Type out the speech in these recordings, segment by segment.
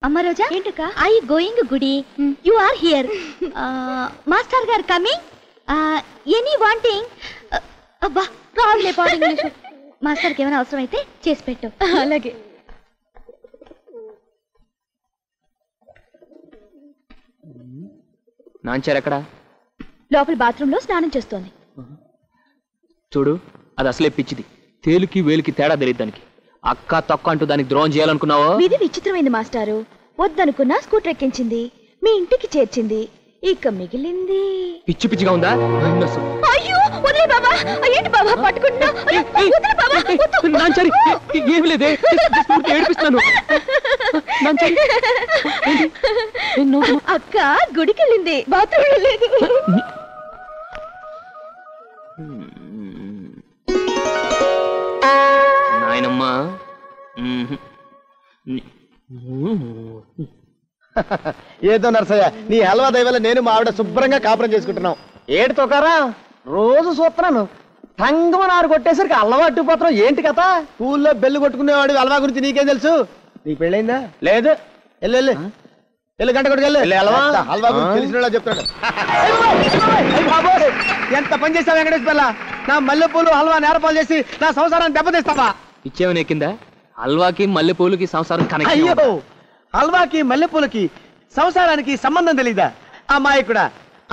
అమ్మ రోజా ఏంటక్క I going గుడి యు ఆర్ హియర్ మాస్టర్ గారు కమింగ్ ఎనీ వాంటింగ్ అబ్బా రావులే పాడు ఇంగ్లీష్ మాస్టర్కి ఏమైనా అవసరం అయితే చేసి పెట్టు అలాగే నాంచారు ఎక్కడ లోపల బాత్రూమ్ లో స్నానం చేస్తోంది చూడు అది అసలే పిచ్చిది తేలుకి వేలుకి తేడా తెలియదు దానికి అక్క తొక్క అంటూ దానికి ద్రోహం చేయాలనుకున్నావో ఇది విచిత్రమైంది మాస్టారు వద్దనుకున్నా స్కూటర్ ఎక్కించింది మీ ఇంటికి చేర్చింది ఇక మిగిలింది పిచ్చి పిచ్చిగా ఉందా అయ్యో వదిలే బాబా ఏంటి బాబా పట్టుకుంటున్నా నాంచారి ఏమి లేదే ఏడిపిస్తున్నాను అక్క గుడికి వెళ్ళింది బాత్రూమ్ లేదు నాయనమ్మా ఏదో నరసయ్య నీ హల్వా దయవల్ల నేను మా ఆవిడ శుభ్రంగా కాపురం చేసుకుంటున్నాం. ఏడు తోకారా రోజు చూస్తున్నాను తంగమని ఆరు కొట్టేసరికి అల్వా అట్టుపోతున్నాం ఏంటి కథ? స్కూల్లో బెల్లు కొట్టుకునేవాడు హల్వా గురించి నీకేం తెలుసు? నీకు పెళ్ళైందా? లేదు. వెళ్ళు గంట కొట్టుకెళ్ళు. హల్వా గురించి తెలిసిన చెప్తాడు. ఎంత పని చేస్తావు వెంకటేశ్వర? నా మల్లెపూలు హల్వా నేరపాలు చేసి నా సంసారాన్ని దెబ్బతీస్తావా? ఇచ్చేవని ఎక్కిందా? హల్వాకి మల్లెపూలకి సంసారం కనెక్ట్. అయ్యో హల్వాకి మల్లెపూలకి సంసారానికి సంబంధం తెలీదా అమ్మాయికుడా?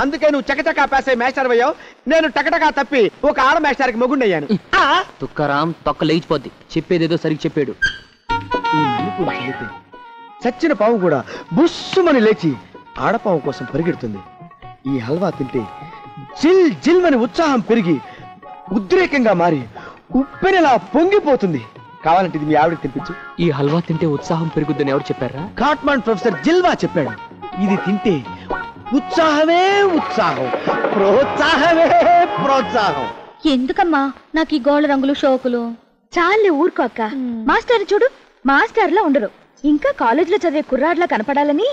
అందుకే నువ్వు చకచకా పాస్ అయ్యి మేస్టర్ అయ్యావు, నేను టకటకా తప్పి ఒక ఆడ మేస్టర్కి మొగుండయ్యాను. తుక్కరాం తొక్క లేచిపోద్ది. చెప్పేదేదో సరిగ్గా చెప్పాడు. చచ్చిన పాము కూడా బుస్సుమని లేచి ఆడపాము కోసం పరిగెడుతుంది. ఈ హల్వా తింటే జిల్ జిల్మని ఉత్సాహం పెరిగి ఉద్రేకంగా మారి ఉప్పెనలా పొంగిపోతుంది. కావాలంటే ఇది మీ ఆవిడకి తినిపించు. ఈ హల్వా తింటే ఉత్సాహం పెరుగుద్దని ఎవరు చెప్పారా? కాట్మాండ్ ప్రొఫెసర్ జిల్వా చెప్పాడు. ఇది తింటే ఉత్సాహమే ఉత్సాహం, ప్రోత్సాహమే ప్రోత్సాహం. ఎందుకమ్మా నాకు ఈ గోళ్ళ రంగులు షోకులు? చాలే ఊరుకో అక్క. మాస్టర్ చూడు మాస్టర్లా ఉండరు, ఇంకా కాలేజీలో చదివే కుర్రాడ్లా కనపడాలని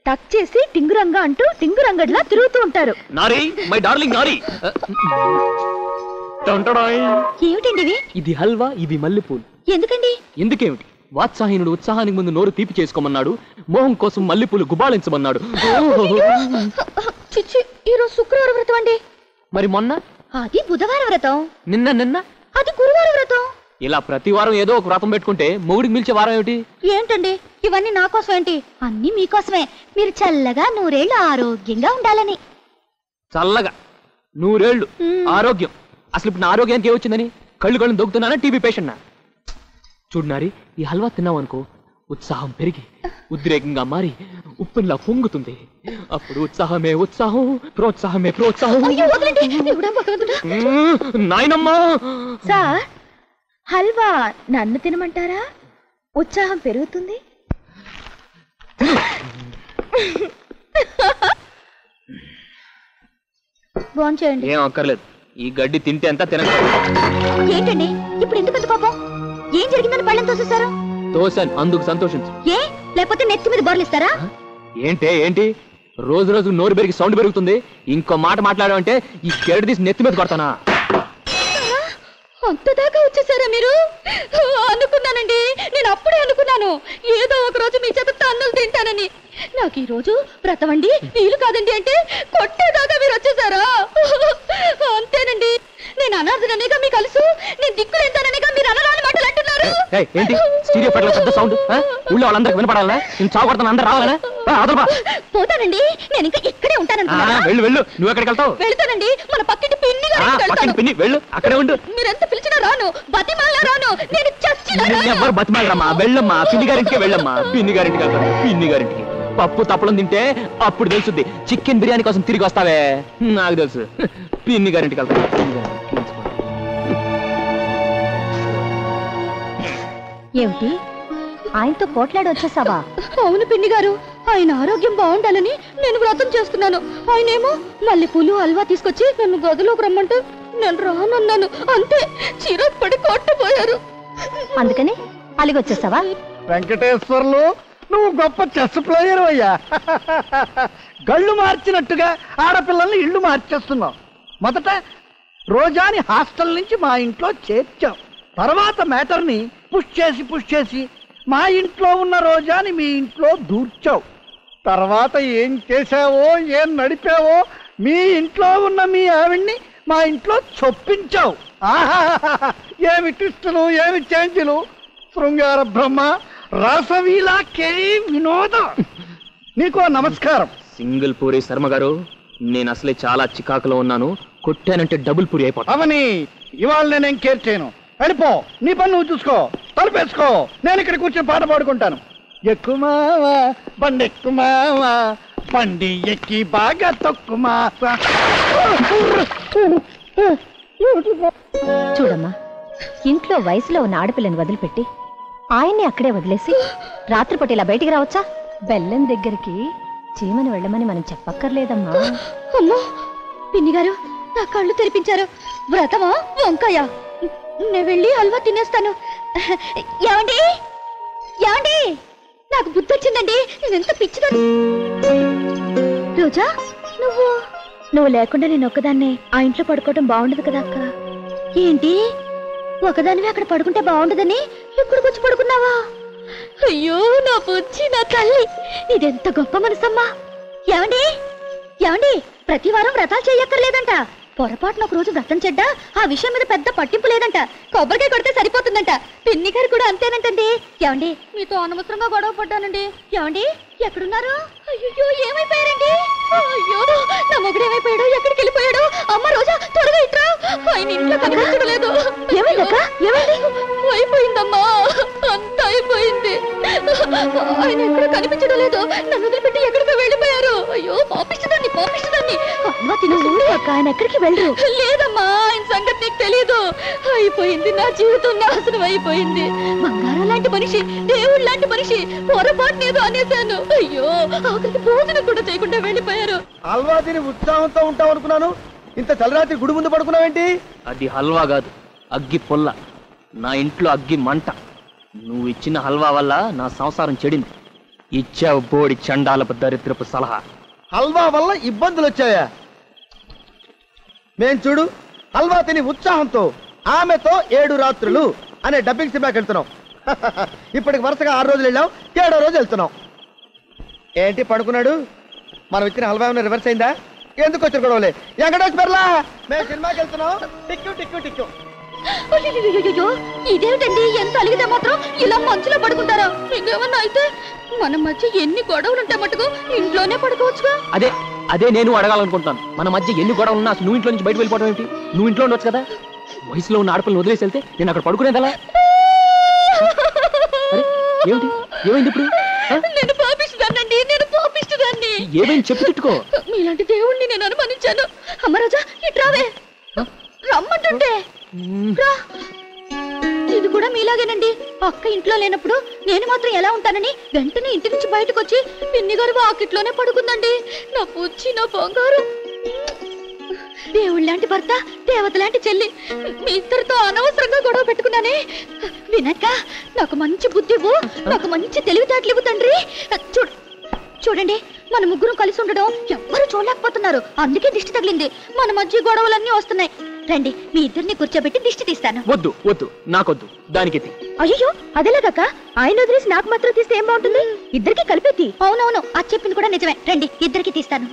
టక్ చేసి టింగురంగా అంటూ టింగురంగడ్లా తిరుగుతూ ఉంటారు. నారి మై డార్లింగ్ నారి. ఏమిటండి ఇది హల్వా, ఇవి మల్లెపూలు. ఎందుకండి? ఎందుకేమిటి? వాత్సాహీనుడు ఉత్సాహానికి ముందు నోరు తీపి చేసుకోమన్నాడు, మోహం కోసం మల్లెపూలు గుబాళించమన్నాడు. చిచ్చి ఈరోజు శుక్రవారం వ్రతం అండి. మరి మొన్న అది బుధవారం వ్రతం. నిన్న అది గురువారం వ్రతం. ఇలా ప్రతి వారం ఏదో ఒక వ్రతం పెట్టుకుంటే మొగుడికి మిల్చే వారం ఏమిటి? ఏంటండి ఇవన్నీ నా కోసం ఏంటి? అన్ని మీకోసమే. మీరు చల్లగా నూరేళ్లు ఆరోగ్యంగా ఉండాలని. చల్లగా నూరేళ్లు ఆరోగ్యం? అసలు ఇప్పుడు నా ఆరోగ్యానికి ఏమొచ్చిందని? కళ్ళు దొక్కుతున్నానా? టీబీ పేషెంట్ నా? చూడనారి, ఈ హల్వా తిన్నావు అనుకో, ఉత్సాహం పెరిగి ఉద్రేకంగా మారి ఉప్పెనలా పొంగుతుంది. అప్పుడు ఉత్సాహమే ఉత్సాహం, ప్రోత్సాహమే ప్రోత్సాహం. నాయనమ్మా సార్, హల్వా నన్ను తినమంటారా? ఉత్సాహం పెరుగుతుంది. బాగుంచేయండి. ఏం అక్కర్లేదు, ఈ గడ్డి తింటే అంతా తినక. ఏంటండి ఇప్పుడు ఎందుకంత కోపం? ఏం జరిగిందని పళ్ళని తోసేశారు? తోసాను, అందుకు సంతోషించు. ఏ లేకపోతే నెత్తి మీద బోర్లిస్తారా? ఏంటి రోజు రోజు నోరు పెరిగి సౌండ్ పెరుగుతుంది. ఇంకో మాట మాట్లాడామంటే ఈ గడ్డి తీసి నెత్తి మీద కొడతానా? అంతదాకా వచ్చేసారా మీరు? అనుకున్నానండి, నేను అప్పుడే అనుకున్నాను ఏదో ఒక రోజు మీ చేత తన్నులు తింటానని. నాకు ఈ రోజు వ్రతమండి వీలు కాదండి అంటే కొట్టేదాకా మీరు వచ్చేసారా? అంతేనండి, నేను అనాథననేగా మీకు కలుసు, నేను దిక్కులేంతాననేగా మీరు అనరాని మాటలు అంటున్నారు. ఏంటి స్టీరియో పెట్టల పెద్ద సౌండ్? ఊళ్ళో వాళ్ళందరికి వినపడాలా? నేను చావుకొడతాను, అందరూ రావాలా? పోతానండి, నేను ఇంకా ఇక్కడే ఉంటాననుకున్నా. వెళ్ళు. నువ్వు ఎక్కడికి వెళ్తావు? వెళ్తానండి, మన పక్కింటి పిన్ని పిన్ని. వెళ్ళు, అక్కడే ఉండు. మీరెంత పిలిచినా రాను, బతిమాలా రాను, నేను ఎవరు బతిమాలరమ్మా? వెళ్ళమ్మా, పిన్ని గారింటికి వెళ్ళమ్మా. పిన్ని గారింటికి పప్పు తప్పలం తింటే అప్పుడు తెలుసుద్ది. చికెన్ బిర్యానీ కోసం తిరిగి వస్తావే, నాకు తెలుసు. పిన్ని గారింటికి వెళ్తా. ఏమిటి ఆయనతో పోట్లాడి వచ్చేసావా? అవును పిన్ని గారు, ఆయన ఆరోగ్యం బాగుండాలని నేను వ్రతం చేస్తున్నాను. ఆయనేమో మల్లెపూలు హల్వా తీసుకొచ్చి నన్ను గదిలోకి రమ్మంటే నేను రానన్నాను. అంతే, చిరాకు పడి కొట్టబోయారు. అందుకని అలిగొచ్చేసావా? వెంకటేశ్వర్లు, నువ్వు గొప్ప చెస్ ప్లేయర్ అయ్యా. గళ్ళు మార్చినట్టుగా ఆడపిల్లల్ని ఇళ్ళు మార్చేస్తున్నావు. మొదట రోజాని హాస్టల్ నుంచి మా ఇంట్లో చేర్చాం, తర్వాత మ్యాటర్ని పుష్ చేసి మా ఇంట్లో ఉన్న రోజాని మీ ఇంట్లో దూర్చావు. తర్వాత ఏం చేశావో, ఏం నడిపావో, మీ ఇంట్లో ఉన్న మీ ఆవిడ్ని మా ఇంట్లో చొప్పించావు. ఆహాహాహా! ఏమి ట్విస్టులు, ఏమి చేంజ్లు! శృంగార బ్రహ్మ, రాసవీలా కే వినోదం. నీకో నమస్కారం. సింగిల్ పూరి శర్మ గారు, నేను అసలే చాలా చికాకులో ఉన్నాను. కొట్టానంటే డబుల్ పూరి అయిపోతా. అవని, ఇవాళ నేనేం కేర్ చేయను. వెళ్ళిపో, నీ పని నువ్వు చూసుకో, తలుపేసుకో. నేను ఇక్కడ కూర్చొని పాట పాడుకుంటాను. ఎక్కుమావా బండెక్కుమావా, బండి ఎక్కి బాగా తొక్కుమావా. చూడమ్మా, ఇంట్లో వయసులో ఉన్న ఆడపిల్లని వదిలిపెట్టి ఆయన్ని అక్కడే వదిలేసి రాత్రిపూట ఇలా బయటికి రావచ్చా? బెల్లం దగ్గరికి చీమని వెళ్ళమని మనం చెప్పక్కర్లేదమ్మా. అమ్మో, పిన్ని గారు నా కళ్ళు తెరిపించారు. వ్రతమా వంకాయ? నేను వెళ్ళి హల్వా తినేస్తాను. ఏమండి, ఏమండి, నాకు బుద్ధి వచ్చిందండి. ఎంత పిచ్చిదని. రోజా, నువ్వు లేకుండా నేను ఒక్కదాన్నే ఆ ఇంట్లో పడుకోవడం బాగుండదు కదా అక్క? ఏంటి, ఒకదానివి అక్కడ పడుకుంటే బాగుండదని ఇక్కడికి వచ్చి పడుకున్నావా? అయ్యో నా బుజ్జి, నా తల్లి, ఇదెంత గొప్ప మనసమ్మా. ఏమండి, ఏమండి, ప్రతి వారం వ్రతాలు చేయక్కర్లేదంట. పొరపాటున ఒక రోజు వ్రతం చెడ్డా ఆ విషయం మీద పెద్ద పట్టింపు లేదంట. కొబ్బరికాయ కొడితే సరిపోతుందంట. పిన్ని గారు కూడా అంతేనంటండి. ఏమండి, మీతో అనవసరంగా గొడవ పడ్డానండి. ఏమండి, ఎక్కడున్నారు? అయ్యో, ఏమైపోయారండి? అయ్యో, నా మొగుడు ఏమైపోయాడు? ఎక్కడికి వెళ్ళిపోయాడు? అమ్మ రోజా, త్వరగా ఇట్రా. ఆయన ఇంట్లో కనిపించడం లేదు. ఏమైందక్క? ఏమైంది? అయిపోయిందమ్మా, అంతా అయిపోయింది. ఆయన ఎక్కడ కనిపించడం లేదు. నన్ను వదిలిపెట్టి ఎక్కడికో వెళ్ళిపోయారు. అయ్యో, పాపిస్తుందండి, పాపిస్తుందండి. ఆయన ఎక్కడికి వెళ్ళరు? లేదమ్మా, ఆయన సంగతి నీకు తెలీదు. అయిపోయింది, నా జీవితం నాశనం అయిపోయింది. బంగారం లాంటి మనిషి, దేవుడు లాంటి మనిషి, పొరపాటు ఏదో అనేశాను. అయ్యో, ఆఖరికి భోజనం కూడా చేయకుండా వెళ్ళిపోయారు. హల్వా తిని ఉత్సాహంతో ఉంటావు అనుకున్నాను. ఇంత చలరాత్రి గుడి ముందు పడుకున్నావేంటి? అది హల్వా కాదు, అగ్గి పొల్ల. నా ఇంట్లో అగ్గి మంట. నువ్వు ఇచ్చిన హల్వా వల్ల నా సంసారం చెడింది. ఇచ్చావు బోడి చండాలపు దరిద్రపు సలహా. హల్వా వల్ల ఇబ్బందులు వచ్చాయా? మేం చూడు, హల్వా తిని ఉత్సాహంతో ఆమెతో 7 రాత్రులు అనే డబ్బింగ్ సినిమాకి వెళ్తున్నాం. ఇప్పటికి వరుసగా 6 రోజులు వెళ్ళాం, 7వ రోజు వెళ్తున్నాం. ఏంటి పడుకున్నాడు? మనం ఇచ్చిన హల్వా ఏమైనా రివర్స్ అయిందా? ఎందుకు వచ్చారు గొడవలే? వెంకటేష్ బెర్లా, మేము సినిమాకి వెళ్తున్నాం. టిక్కు టిక్కు టిక్కు. ఇదేమిటండి, ఎంత అలిగితే మాత్రం ఇలా మంచులో పడుకుంటారా? ఇంకేమన్నా అయితే మన మధ్య ఎన్ని గొడవలు ఉంటే మటుకు ఇంట్లోనే పడుకోవచ్చుగా. అదే నేను అడగాలనుకుంటున్నాను. మన మధ్య ఎన్ని గొడవలు ఉన్నా నువ్వు ఇంట్లో నుంచి బయట వెళ్ళిపోవడం ఏంటి? నువ్వు ఇంట్లో ఉండొచ్చు కదా. వయసులో ఉన్న ఆడపిల్లని వదిలేసి వెళ్తే నేను అక్కడ పడుకునేదలా? ఏమిటి, ఏమైంది ఇప్పుడు? నేను పాపిస్తుందండి, నేను పాపిస్తుందాన్ని. ఏమైంది చెప్పు, తిట్టుకో. మీలాంటి దేవుణ్ణి నేను అనుమానించాను. అమ్మ రోజా, ఇట్రావే, రమ్మంటుంటే రా. ఇది కూడా మీలాగేనండి. అక్క ఇంట్లో లేనప్పుడు నేను మాత్రం ఎలా ఉంటానని వెంటనే ఇంటి నుంచి బయటకు వచ్చి పిన్ని గారు వాకిట్లోనే పడుకుందండి. నా పుచ్చి, నా బంగారు. దేవుడు లాంటి భర్త, దేవత లాంటి చెల్లి. మీ ఇద్దరితో అనవసరంగా గొడవ పెట్టుకున్నానే. వినక్క, నాకు మంచి బుద్ధి ఇవ్వు, నాకు మంచి తెలివితేటలు ఇవ్వు తండ్రి. చూడండి, మన ముగ్గురం కలిసి ఉండడం ఎవ్వరు చూడలేకపోతున్నారు. అందుకే దిష్టి తగిలింది. మన మధ్య గొడవలన్నీ వస్తున్నాయి. రండి, మీ ఇద్దరిని కూర్చోబెట్టి దిష్టి తీస్తాను. వద్దు వద్దు, నాకొద్దు. దానికి అయ్యో, అదేలాగక్క, ఆయన వదిలేసి నాకు మాత్రం తీస్తే ఏం బాగుంటుంది? ఇద్దరికి కలిపేది. అవునవును, అది చెప్పింది కూడా నిజమే. రండి, ఇద్దరికి తీస్తాను.